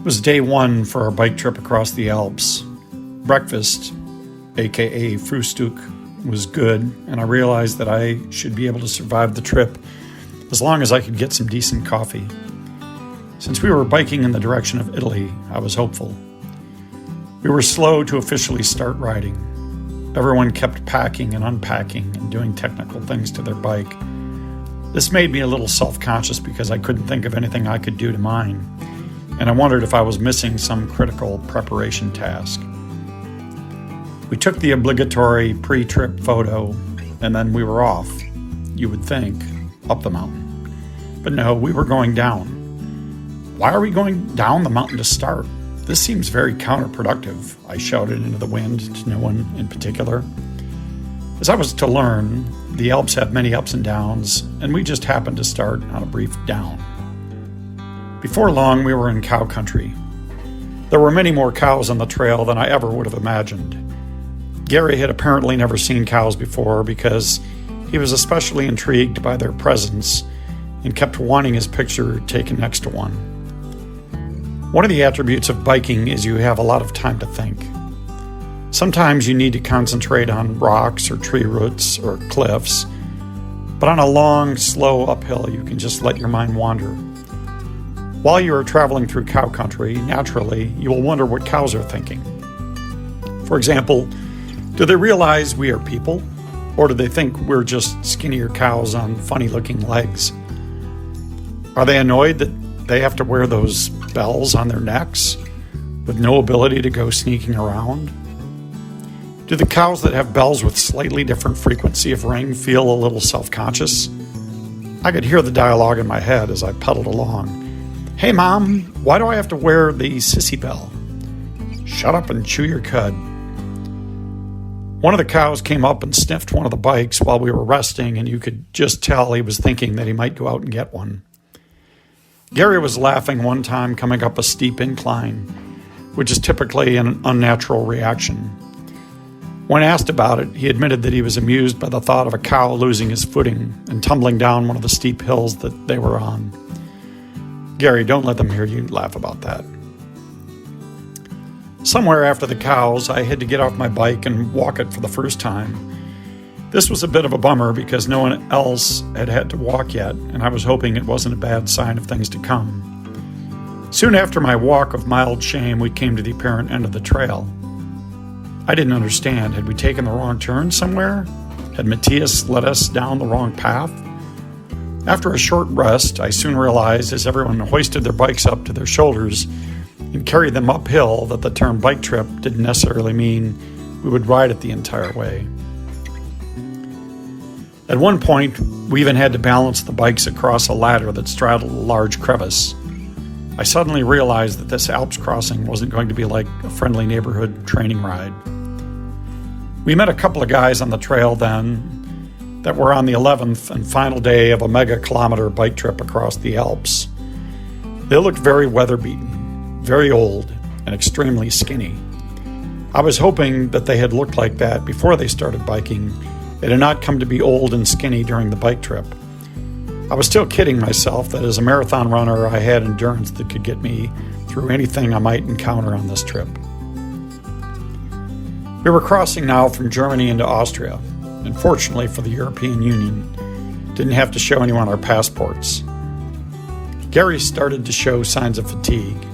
was day one for our bike trip across the Alps. Breakfast, aka Frühstück, was good, and I realized that I should be able to survive the trip as long as I could get some decent coffee. Since we were biking in the direction of Italy, I was hopeful. We were slow to officially start riding. Everyone kept packing and unpacking and doing technical things to their bike. This made me a little self-conscious because I couldn't think of anything I could do to mine, and I wondered if I was missing some critical preparation task. We took the obligatory pre-trip photo, and then we were off, you would think, up the mountain. But no, we were going down. Why are we going down the mountain to start? This seems very counterproductive, I shouted into the wind to no one in particular. As I was to learn, the Alps have many ups and downs, and we just happened to start on a brief down. Before long, we were in cow country. There were many more cows on the trail than I ever would have imagined. Gary had apparently never seen cows before because he was especially intrigued by their presence and kept wanting his picture taken next to one. One of the attributes of biking is you have a lot of time to think. Sometimes you need to concentrate on rocks or tree roots or cliffs, but on a long, slow uphill, you can just let your mind wander. While you are traveling through cow country, naturally, you will wonder what cows are thinking. For example, do they realize we are people, or do they think we're just skinnier cows on funny-looking legs? Are they annoyed that they have to wear those bells on their necks with no ability to go sneaking around? Do the cows that have bells with slightly different frequency of ring feel a little self-conscious? I could hear the dialogue in my head as I pedaled along. Hey Mom, why do I have to wear the sissy bell? Shut up and chew your cud. One of the cows came up and sniffed one of the bikes while we were resting, and you could just tell he was thinking that he might go out and get one. Gary was laughing one time coming up a steep incline, which is typically an unnatural reaction. When asked about it, he admitted that he was amused by the thought of a cow losing his footing and tumbling down one of the steep hills that they were on. Gary, don't let them hear you laugh about that. Somewhere after the cows, I had to get off my bike and walk it for the first time. This was a bit of a bummer because no one else had had to walk yet, and I was hoping it wasn't a bad sign of things to come. Soon after my walk of mild shame, we came to the apparent end of the trail. I didn't understand. Had we taken the wrong turn somewhere? Had Matthias led us down the wrong path? After a short rest, I soon realized as everyone hoisted their bikes up to their shoulders and carried them uphill that the term bike trip didn't necessarily mean we would ride it the entire way. At one point, we even had to balance the bikes across a ladder that straddled a large crevice. I suddenly realized that this Alps crossing wasn't going to be like a friendly neighborhood training ride. We met a couple of guys on the trail then that were on the 11th and final day of a mega-kilometer bike trip across the Alps. They looked very weather-beaten, very old, and extremely skinny. I was hoping that they had looked like that before they started biking. It had not come to be old and skinny during the bike trip. I was still kidding myself that as a marathon runner, I had endurance that could get me through anything I might encounter on this trip. We were crossing now from Germany into Austria, and fortunately for the European Union, didn't have to show anyone our passports. Gary started to show signs of fatigue.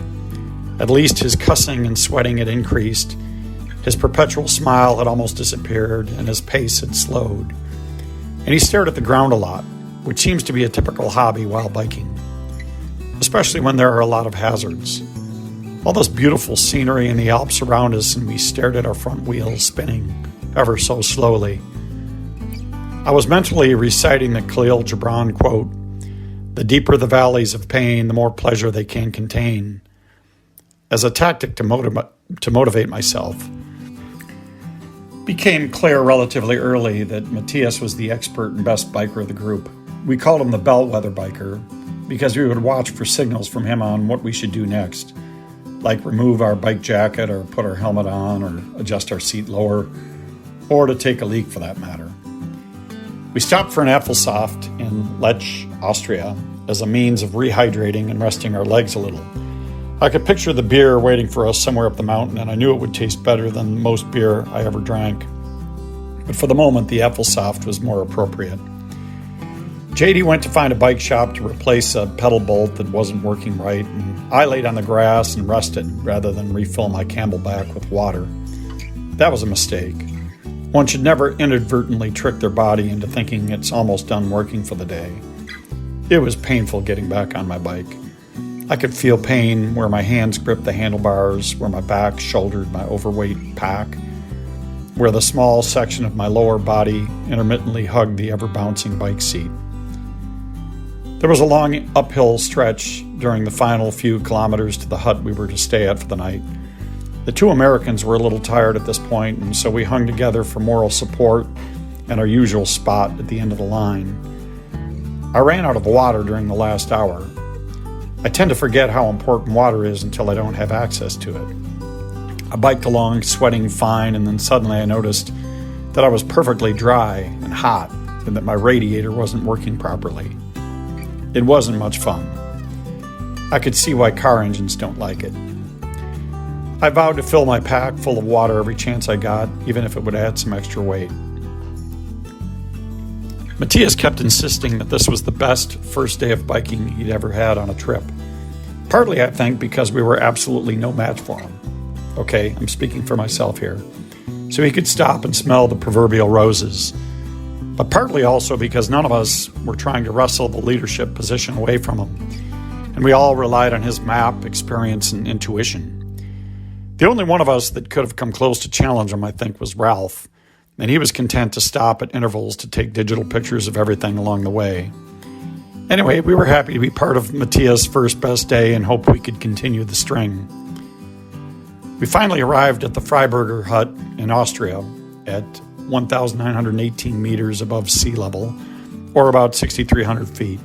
At least his cussing and sweating had increased. His perpetual smile had almost disappeared, and his pace had slowed. And he stared at the ground a lot, which seems to be a typical hobby while biking, especially when there are a lot of hazards. All this beautiful scenery in the Alps around us, and we stared at our front wheels spinning ever so slowly. I was mentally reciting the Khalil Gibran quote, "The deeper the valleys of pain, the more pleasure they can contain," as a tactic to motivate myself. It became clear relatively early that Matthias was the expert and best biker of the group. We called him the bellwether biker because we would watch for signals from him on what we should do next, like remove our bike jacket or put our helmet on or adjust our seat lower, or to take a leak for that matter. We stopped for an Apfelsaft in Lech, Austria, as a means of rehydrating and resting our legs a little. I could picture the beer waiting for us somewhere up the mountain, and I knew it would taste better than most beer I ever drank. But for the moment, the Apfelsaft was more appropriate. JD went to find a bike shop to replace a pedal bolt that wasn't working right, and I laid on the grass and rested rather than refill my Camelback with water. That was a mistake. One should never inadvertently trick their body into thinking it's almost done working for the day. It was painful getting back on my bike. I could feel pain where my hands gripped the handlebars, where my back shouldered my overweight pack, where the small section of my lower body intermittently hugged the ever-bouncing bike seat. There was a long uphill stretch during the final few kilometers to the hut we were to stay at for the night. The two Americans were a little tired at this point, and so we hung together for moral support and our usual spot at the end of the line. I ran out of water during the last hour. I tend to forget how important water is until I don't have access to it. I biked along, sweating fine, and then suddenly I noticed that I was perfectly dry and hot, and that my radiator wasn't working properly. It wasn't much fun. I could see why car engines don't like it. I vowed to fill my pack full of water every chance I got, even if it would add some extra weight. Matthias kept insisting that this was the best first day of biking he'd ever had on a trip. Partly, I think, because we were absolutely no match for him. Okay, I'm speaking for myself here. So he could stop and smell the proverbial roses. But partly also because none of us were trying to wrestle the leadership position away from him. And we all relied on his map, experience, and intuition. The only one of us that could have come close to challenge him, I think, was Ralph. And he was content to stop at intervals to take digital pictures of everything along the way. Anyway, we were happy to be part of Matthias' first best day and hoped we could continue the string. We finally arrived at the Freiburger hut in Austria at 1,918 meters above sea level, or about 6,300 feet.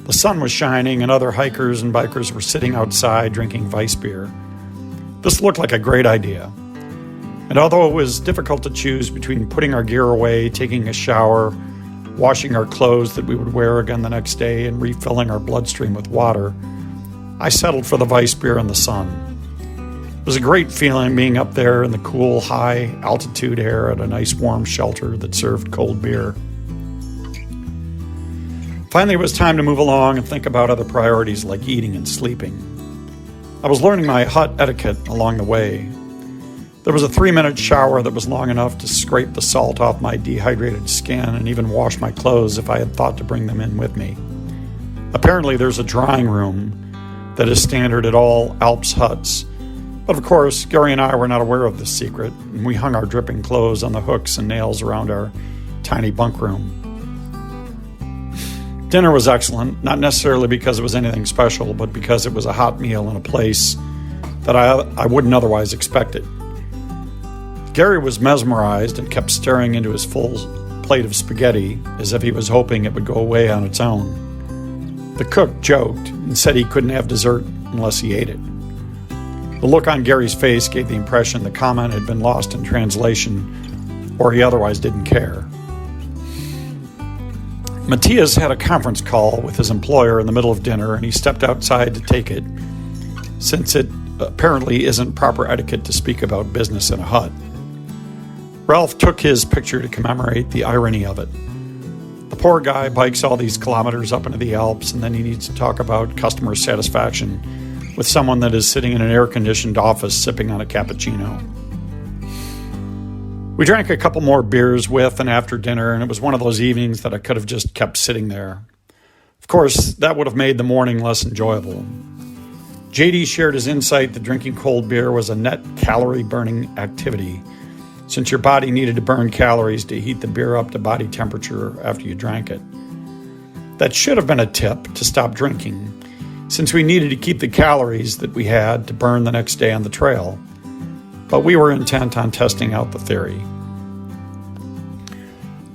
The sun was shining and other hikers and bikers were sitting outside drinking Weissbier. This looked like a great idea. And although it was difficult to choose between putting our gear away, taking a shower, washing our clothes that we would wear again the next day, and refilling our bloodstream with water, I settled for the Weissbier in the sun. It was a great feeling being up there in the cool, high-altitude air at a nice warm shelter that served cold beer. Finally, it was time to move along and think about other priorities like eating and sleeping. I was learning my hut etiquette along the way. There was a 3-minute shower that was long enough to scrape the salt off my dehydrated skin and even wash my clothes if I had thought to bring them in with me. Apparently, there's a drying room that is standard at all Alps huts. But of course, Gary and I were not aware of this secret, and we hung our dripping clothes on the hooks and nails around our tiny bunk room. Dinner was excellent, not necessarily because it was anything special, but because it was a hot meal in a place that I wouldn't otherwise expect it. Gary was mesmerized and kept staring into his full plate of spaghetti as if he was hoping it would go away on its own. The cook joked and said he couldn't have dessert unless he ate it. The look on Gary's face gave the impression the comment had been lost in translation, or he otherwise didn't care. Matthias had a conference call with his employer in the middle of dinner, and he stepped outside to take it, since it apparently isn't proper etiquette to speak about business in a hut. Ralph took his picture to commemorate the irony of it. The poor guy bikes all these kilometers up into the Alps, and then he needs to talk about customer satisfaction with someone that is sitting in an air-conditioned office sipping on a cappuccino. We drank a couple more beers with and after dinner, and it was one of those evenings that I could have just kept sitting there. Of course, that would have made the morning less enjoyable. JD shared his insight that drinking cold beer was a net calorie-burning activity, since your body needed to burn calories to heat the beer up to body temperature after you drank it. That should have been a tip to stop drinking, since we needed to keep the calories that we had to burn the next day on the trail. But we were intent on testing out the theory.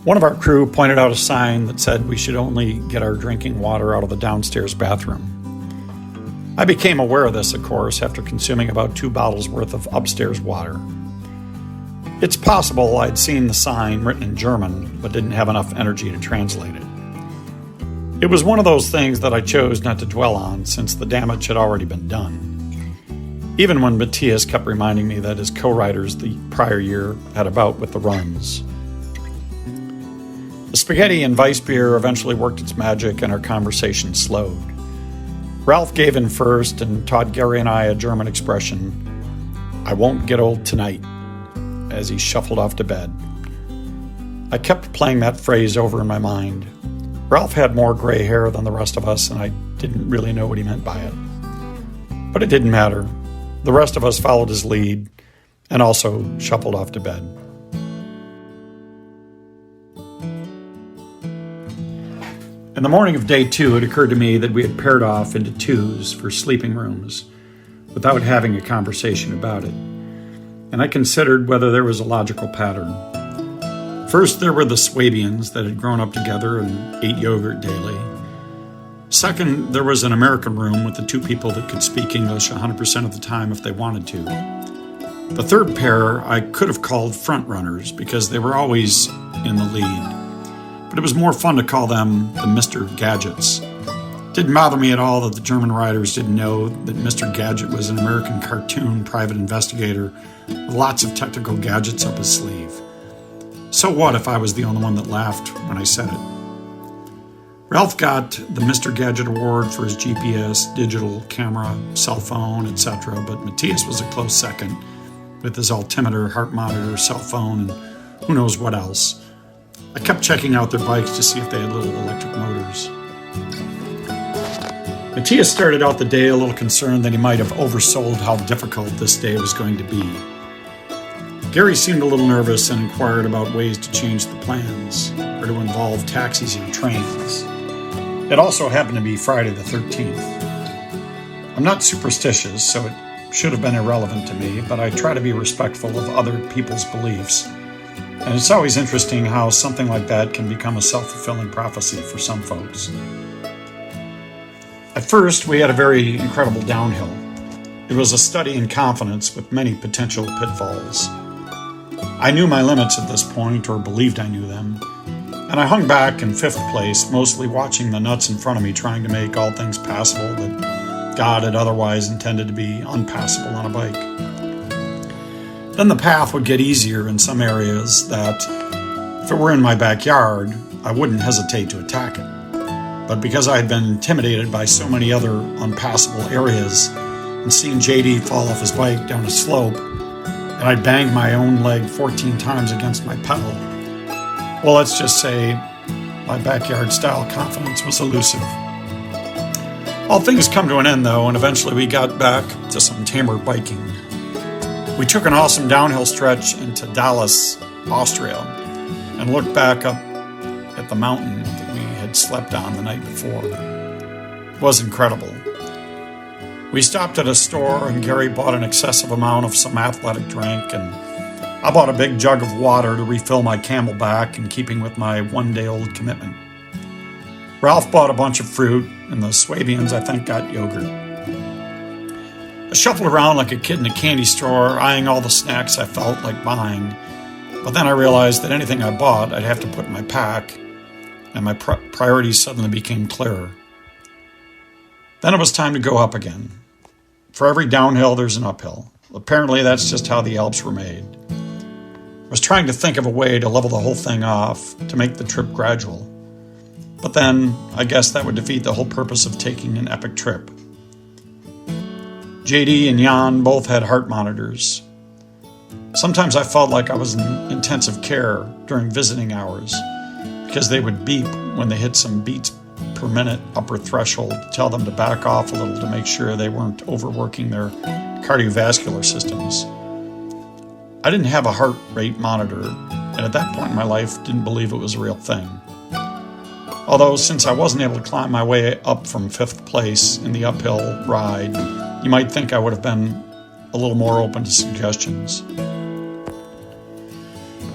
One of our crew pointed out a sign that said we should only get our drinking water out of the downstairs bathroom. I became aware of this, of course, after consuming about 2 bottles worth of upstairs water. It's possible I'd seen the sign written in German, but didn't have enough energy to translate it. It was one of those things that I chose not to dwell on, since the damage had already been done. even when Matthias kept reminding me that his co-riders the prior year had a bout with the runs. The spaghetti and Weissbier eventually worked its magic and our conversation slowed. Ralph gave in first and taught Gary and I a German expression, "I won't get old tonight," as he shuffled off to bed. I kept playing that phrase over in my mind. Ralph had more gray hair than the rest of us, and I didn't really know what he meant by it. But it didn't matter. The rest of us followed his lead and also shuffled off to bed. In the morning of day 2, it occurred to me that we had paired off into twos for sleeping rooms without having a conversation about it, and I considered whether there was a logical pattern. First, there were the Swabians that had grown up together and ate yogurt daily. Second, there was an American room with the 2 people that could speak English 100% of the time if they wanted to. The third pair I could have called front runners because they were always in the lead. But it was more fun to call them the Mr. Gadgets. It didn't bother me at all that the German writers didn't know that Mr. Gadget was an American cartoon private investigator with lots of technical gadgets up his sleeve. So what if I was the only one that laughed when I said it? Ralph got the Mr. Gadget award for his GPS, digital camera, cell phone, etc., but Matthias was a close second with his altimeter, heart monitor, cell phone, and who knows what else. I kept checking out their bikes to see if they had little electric motors. Matthias started out the day a little concerned that he might have oversold how difficult this day was going to be. Gary seemed a little nervous and inquired about ways to change the plans, or to involve taxis and trains. It also happened to be Friday the 13th. I'm not superstitious, so it should have been irrelevant to me, but I try to be respectful of other people's beliefs. And it's always interesting how something like that can become a self-fulfilling prophecy for some folks. At first, we had a very incredible downhill. It was a study in confidence with many potential pitfalls. I knew my limits at this point, or believed I knew them, and I hung back in 5th place, mostly watching the nuts in front of me trying to make all things passable that God had otherwise intended to be unpassable on a bike. Then the path would get easier in some areas that, if it were in my backyard, I wouldn't hesitate to attack it. But because I had been intimidated by so many other unpassable areas and seen JD fall off his bike down a slope, and I'd banged my own leg 14 times against my pedal, well, let's just say my backyard-style confidence was elusive. All things come to an end, though, and eventually we got back to some tamer biking. We took an awesome downhill stretch into Dalaas, Austria, and looked back up at the mountain that we had slept on the night before. It was incredible. We stopped at a store, and Gary bought an excessive amount of some athletic drink, and I bought a big jug of water to refill my Camelback in keeping with my one-day-old commitment. Ralph bought a bunch of fruit, and the Swabians, I think, got yogurt. I shuffled around like a kid in a candy store, eyeing all the snacks I felt like buying. But then I realized that anything I bought, I'd have to put in my pack, and my priorities suddenly became clearer. Then it was time to go up again. For every downhill, there's an uphill. Apparently, that's just how the Alps were made. I was trying to think of a way to level the whole thing off, to make the trip gradual. But then, I guess that would defeat the whole purpose of taking an epic trip. JD and Jan both had heart monitors. Sometimes I felt like I was in intensive care during visiting hours because they would beep when they hit some beats per minute upper threshold to tell them to back off a little to make sure they weren't overworking their cardiovascular systems. I didn't have a heart rate monitor, and at that point in my life didn't believe it was a real thing. Although since I wasn't able to climb my way up from 5th place in the uphill ride, you might think I would have been a little more open to suggestions.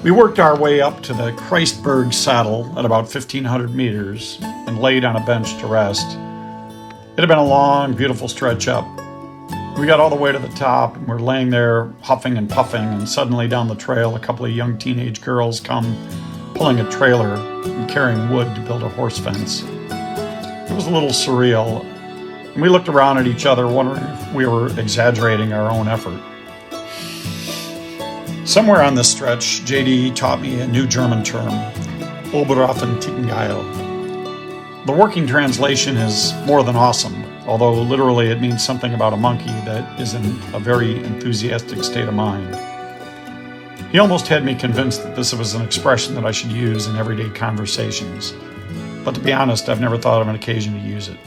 We worked our way up to the Kreistberg Saddle at about 1,500 meters and laid on a bench to rest. It had been a long, beautiful stretch up. We got all the way to the top and we're laying there huffing and puffing, and suddenly down the trail a couple of young teenage girls come pulling a trailer and carrying wood to build a horse fence. It was a little surreal. and we looked around at each other, wondering if we were exaggerating our own effort. Somewhere on this stretch, JD taught me a new German term, Oberstdorf. The working translation is more than awesome, although literally it means something about a monkey that is in a very enthusiastic state of mind. He almost had me convinced that this was an expression that I should use in everyday conversations, but to be honest, I've never thought of an occasion to use it.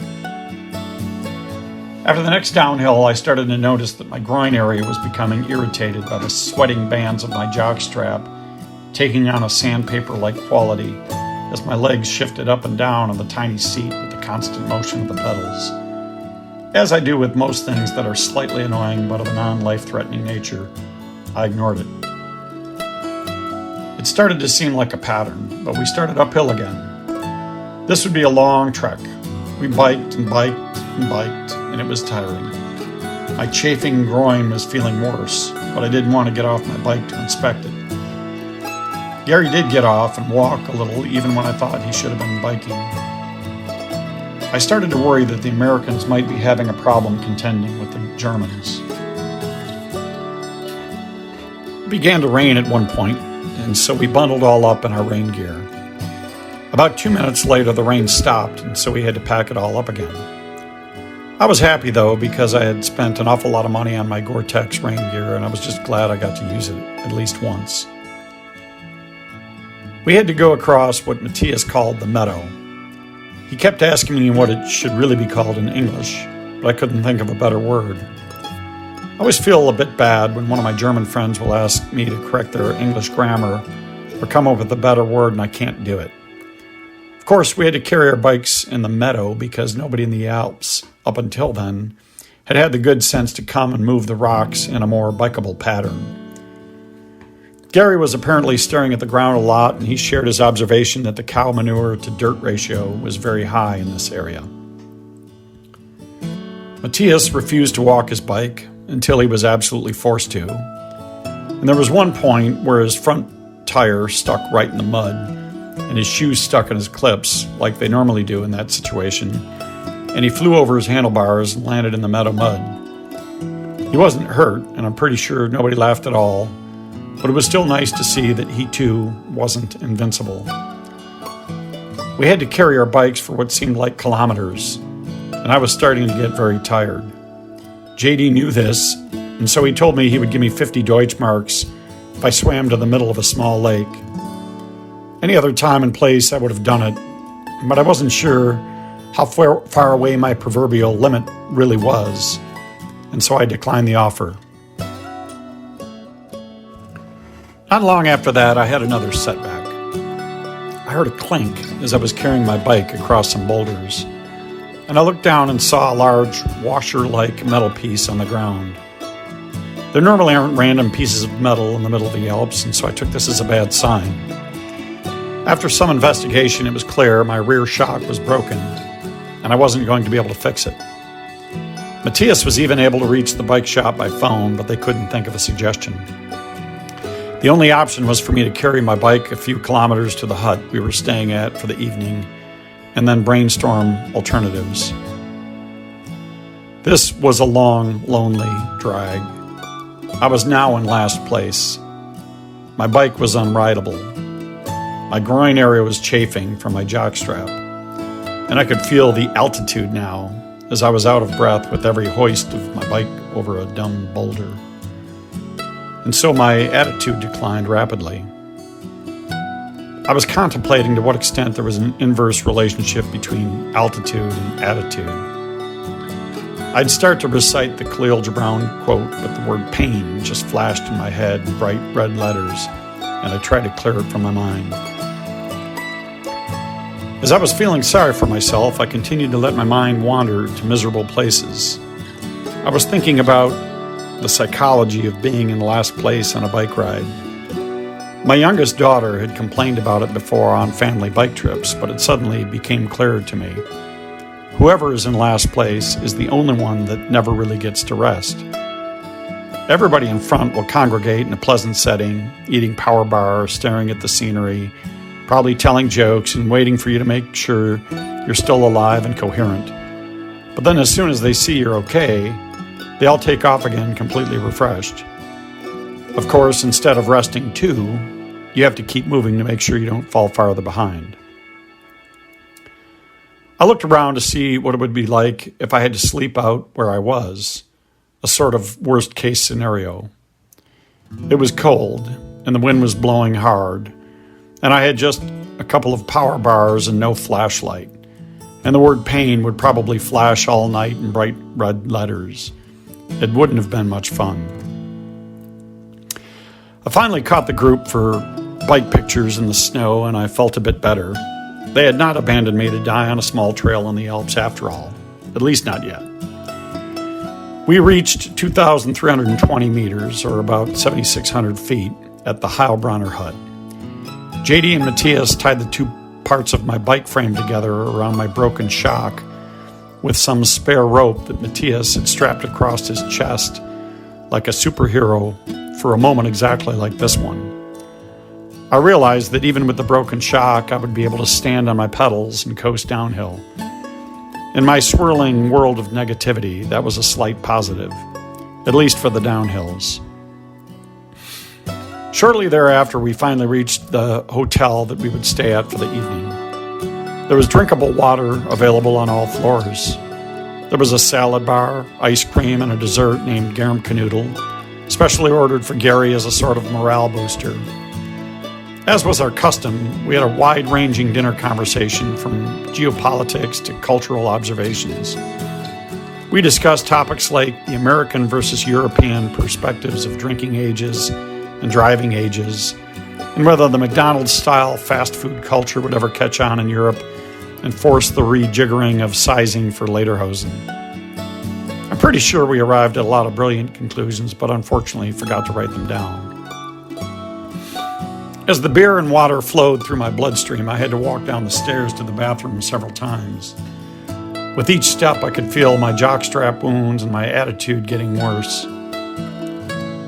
After the next downhill, I started to notice that my groin area was becoming irritated by the sweating bands of my jockstrap, taking on a sandpaper-like quality as my legs shifted up and down on the tiny seat with the constant motion of the pedals. As I do with most things that are slightly annoying but of a non-life-threatening nature, I ignored it. It started to seem like a pattern, but we started uphill again. This would be a long trek. We biked and biked and biked, and it was tiring. My chafing groin was feeling worse, but I didn't want to get off my bike to inspect it. Gary did get off and walk a little, even when I thought he should have been biking. I started to worry that the Americans might be having a problem contending with the Germans. It began to rain at one point, and so we bundled all up in our rain gear. About 2 minutes later, the rain stopped, and so we had to pack it all up again. I was happy, though, because I had spent an awful lot of money on my Gore-Tex rain gear, and I was just glad I got to use it at least once. We had to go across what Matthias called the meadow. He kept asking me what it should really be called in English, but I couldn't think of a better word. I always feel a bit bad when one of my German friends will ask me to correct their English grammar or come up with a better word and I can't do it. Of course, we had to carry our bikes in the meadow because nobody in the Alps, up until then, had had the good sense to come and move the rocks in a more bikeable pattern. Gary was apparently staring at the ground a lot, and he shared his observation that the cow manure to dirt ratio was very high in this area. Matthias refused to walk his bike until he was absolutely forced to, and there was one point where his front tire stuck right in the mud, and his shoes stuck in his clips, like they normally do in that situation, and he flew over his handlebars and landed in the meadow mud. He wasn't hurt, and I'm pretty sure nobody laughed at all, but it was still nice to see that he too wasn't invincible. We had to carry our bikes for what seemed like kilometers, and I was starting to get very tired. JD knew this, and so he told me he would give me 50 Deutschmarks if I swam to the middle of a small lake. Any other time and place I would have done it, but I wasn't sure how far away my proverbial limit really was, and so I declined the offer. Not long after that, I had another setback. I heard a clink as I was carrying my bike across some boulders, and I looked down and saw a large washer-like metal piece on the ground. There normally aren't random pieces of metal in the middle of the Alps, and so I took this as a bad sign. After some investigation, it was clear my rear shock was broken, and I wasn't going to be able to fix it. Matthias was even able to reach the bike shop by phone, but they couldn't think of a suggestion. The only option was for me to carry my bike a few kilometers to the hut we were staying at for the evening and then brainstorm alternatives. This was a long, lonely drag. I was now in last place. My bike was unrideable. My groin area was chafing from my jockstrap, and I could feel the altitude now as I was out of breath with every hoist of my bike over a dumb boulder. And so my attitude declined rapidly. I was contemplating to what extent there was an inverse relationship between altitude and attitude. I'd start to recite the Khalil Gibran quote, but the word pain just flashed in my head in bright red letters, and I tried to clear it from my mind. As I was feeling sorry for myself, I continued to let my mind wander to miserable places. I was thinking about the psychology of being in last place on a bike ride. My youngest daughter had complained about it before on family bike trips, but it suddenly became clear to me. Whoever is in last place is the only one that never really gets to rest. Everybody in front will congregate in a pleasant setting, eating power bars, staring at the scenery, probably telling jokes and waiting for you to make sure you're still alive and coherent. But then as soon as they see you're okay, they all take off again completely refreshed. Of course, instead of resting too, you have to keep moving to make sure you don't fall farther behind. I looked around to see what it would be like if I had to sleep out where I was, a sort of worst-case scenario. It was cold, and the wind was blowing hard, and I had just a couple of power bars and no flashlight, and the word pain would probably flash all night in bright red letters. It wouldn't have been much fun. I finally caught the group for bike pictures in the snow, and I felt a bit better. They had not abandoned me to die on a small trail in the Alps after all, at least not yet. We reached 2,320 meters, or about 7,600 feet, at the Heilbronner hut. JD and Matthias tied the two parts of my bike frame together around my broken shock with some spare rope that Matthias had strapped across his chest like a superhero for a moment exactly like this one. I realized that even with the broken shock, I would be able to stand on my pedals and coast downhill. In my swirling world of negativity, that was a slight positive, at least for the downhills. Shortly thereafter, we finally reached the hotel that we would stay at for the evening. There was drinkable water available on all floors. There was a salad bar, ice cream, and a dessert named Germkanoodle, specially ordered for Gary as a sort of morale booster. As was our custom, we had a wide-ranging dinner conversation from geopolitics to cultural observations. We discussed topics like the American versus European perspectives of drinking ages and driving ages, and whether the McDonald's-style fast food culture would ever catch on in Europe and force the rejiggering of sizing for lederhosen. I'm pretty sure we arrived at a lot of brilliant conclusions, but unfortunately forgot to write them down. As the beer and water flowed through my bloodstream, I had to walk down the stairs to the bathroom several times. With each step, I could feel my jockstrap wounds and my attitude getting worse.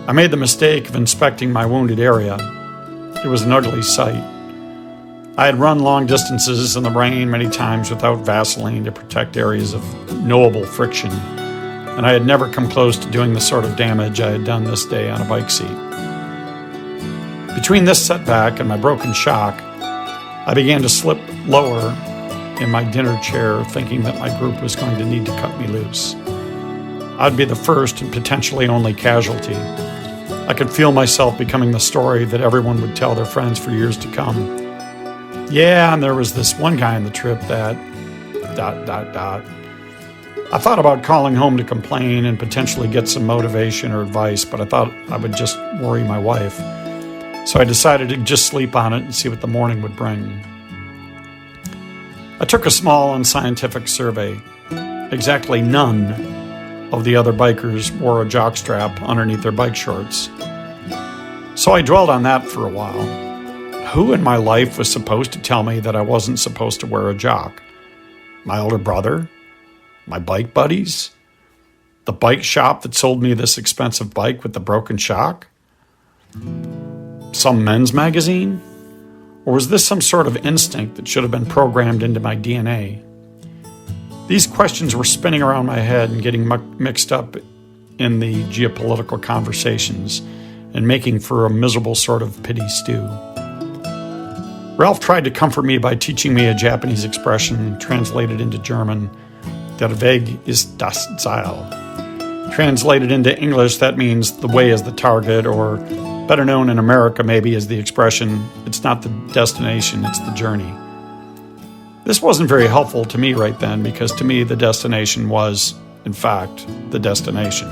I made the mistake of inspecting my wounded area. It was an ugly sight. I had run long distances in the rain many times without Vaseline to protect areas of knowable friction, and I had never come close to doing the sort of damage I had done this day on a bike seat. Between this setback and my broken shock, I began to slip lower in my dinner chair, thinking that my group was going to need to cut me loose. I'd be the first and potentially only casualty. I could feel myself becoming the story that everyone would tell their friends for years to come. Yeah, and there was this one guy on the trip that... I thought about calling home to complain and potentially get some motivation or advice, but I thought I would just worry my wife. So I decided to just sleep on it and see what the morning would bring. I took a small unscientific survey. Exactly none of the other bikers wore a jockstrap underneath their bike shorts. So I dwelled on that for a while. Who in my life was supposed to tell me that I wasn't supposed to wear a jock? My older brother? My bike buddies? The bike shop that sold me this expensive bike with the broken shock? Some men's magazine? Or was this some sort of instinct that should have been programmed into my DNA? These questions were spinning around my head and getting mixed up in the geopolitical conversations and making for a miserable sort of pity stew. Ralph tried to comfort me by teaching me a Japanese expression translated into German, Der Weg ist das Ziel. Translated into English, that means the way is the target, or better known in America maybe as the expression, it's not the destination, it's the journey. This wasn't very helpful to me right then, because to me the destination was, in fact, the destination.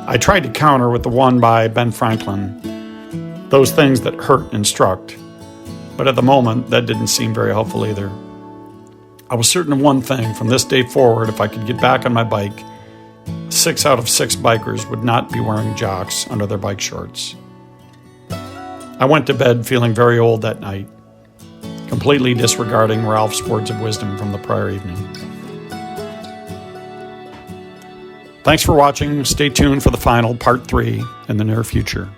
I tried to counter with the one by Ben Franklin, those things that hurt and instruct, but at the moment that didn't seem very helpful either. I was certain of one thing: from this day forward, if I could get back on my bike, 6 out of 6 bikers would not be wearing jocks under their bike shorts. I went to bed feeling very old that night, completely disregarding Ralph's words of wisdom from the prior evening. Thanks for watching. Stay tuned for the final part 3 in the near future.